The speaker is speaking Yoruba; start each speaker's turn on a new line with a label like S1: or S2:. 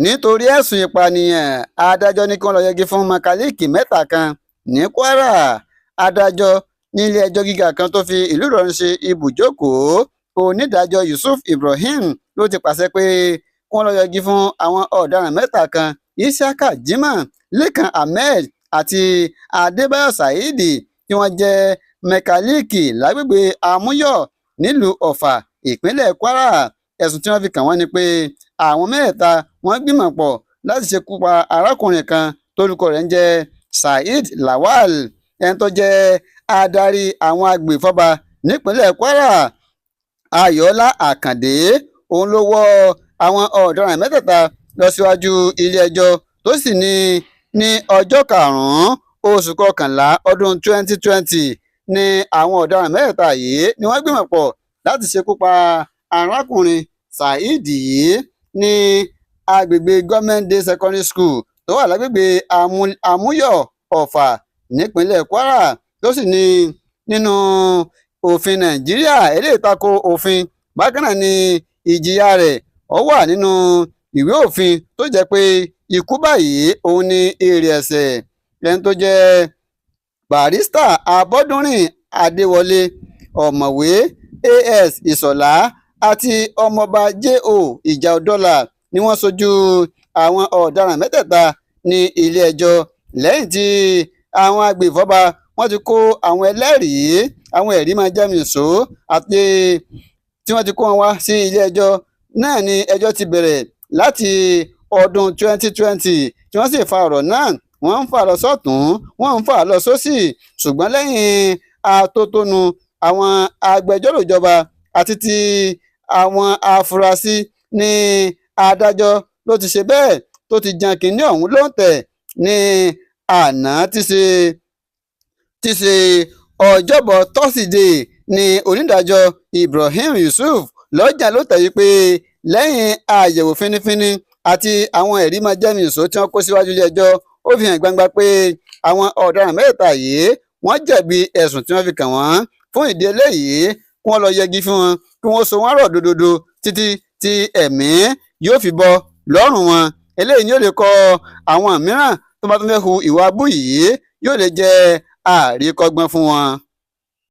S1: nítorí ẹ̀sùn ìpànìyàn adájọ́ ní kí wọ́n lọ́ọ́ yẹgi fún mẹkáníìkì mẹ́ta kan ní Kwara. Adájọ́ nílé-ẹjọ́ gíga kan tó fi ìlú Ìlọrin ṣe ibùjókòó, onídàájọ́ Yusuf Ibrahim ló ti pàṣẹ pé kí wọ́n lọ́ọ́ yẹgi fún àwọn ọ̀daràn mẹ́ta kan, Isiaka Jimoh, Lekan Ahmed àti Adébáyọ̀ Saheed, tí wọ́n jẹ́ mẹkáníìkì lágbègbè Amúyọ̀ nílùú Ọ̀fà, ìpínlẹ̀ Kwara. Ẹ̀sùn tí wọ́n fi kàn wọ́n ni pé àwọn mẹ́tẹ̀ẹ̀ta wọ́n gbìmọ̀ pọ̀ láti ṣekú pa arákùnrin kan tórúkọ rẹ̀ ń jẹ́ Saheed Lawal. Ẹni tó jẹ́ adarí àwọn agbèfọ́ba nípínlẹ̀ Kwara, Ayọ̀ọ́lá Àkàndé, òun ló wọ́ àwọn ọ̀daràn mẹ́tẹ̀ẹ̀ta lọ síwájú ilé-ẹjọ́ tó sì ní ọjọ́ 5 oṣù kọkànlá ọdún 2020 ní àwọn ọ̀daràn mẹ́tẹ̀ẹ̀ta yìí ni wọ́n gbìmọ̀ pọ̀ láti ṣekú pa arákùnrin Saheed yìí ní agbègbè Government Day Secondary School tó wà lágbègbè Amúyọ̀, Ọ̀fà nípínlẹ̀ Kwara, tó sì ní nínú òfin Nàìjíríà eléyìí tako òfin. Bákan náà ni ìjìyà rẹ̀ ó wà nínú ìwé òfin tó jẹ́ pé ikú báyìí òun ni èrè ẹ̀ṣẹ̀. Ẹni tó jẹ́ Barrister Abọ́dúnrìn Adéwọlé, ọ̀mọ̀wé AS Ìṣọ̀lá àti ọmọọba J.O. Ìjà-Òdọ́là ni wọ́n ṣojú àwọn ọ̀daràn mẹ́tẹ̀ẹ̀ta ní ilé-ẹjọ́ lẹ́yìn tí àwọn agbèfọ́ba wọ́n ti kó àwọn ẹlẹ́rìí, àwọn ẹ̀rí máa jẹ́ mìíṣó àti tí wọ́n ti kó wọn wá sí ilé-ẹjọ́ náà ni ẹjọ́ ti bẹ̀rẹ̀ láti ọdún 2020 tí wọ́n sì fa ọ̀rọ̀ náà, wọ́n ń fà lọ sọ́tún, wọ́n ń fà lọ sósì, ṣùgbọ́n lẹ́yìn atótónu àwọn agbẹjọ́rò ìjọba àti ti àwọn afurasí ní adájọ́ ló ti ṣe bẹ́ẹ̀ tó ti jan kínní ọ̀hún lóǹtẹ̀ ní àná tí ṣe ọjọ́bọ̀ tọ́sídẹ̀ẹ́ ní onídàájọ́ Ibrahim Yusuf lọ́jà ló tẹ̀ wípé lẹ́yìn àyẹ̀wò fínífíní àti àwọn ẹ̀rí máa jẹ́ mìíṣó tí wọ́n kó síwájú ilé-ẹjọ́, ó fi hàn gbangba pé àwọn ọ̀daràn mẹ́ta yìí wọ́n jẹ̀bi ẹ̀sùn tí wọ́n fi kàn wọ́n. Fún ìdí eléyìí, kí wọ́n lọ yẹgi fún wọn, kí wọ́n so wọ́n rọ̀ dòdòdò títí tí ẹ̀mí yóò fi bọ́ lọ́rùn wọn. Eléyìí ni yóò lè kọ́ àwọn mìíràn tó bá tún fẹ́ hu ìwà abú yìí, yóò lè jẹ́ àríkọ́gbọ́n fún wọn.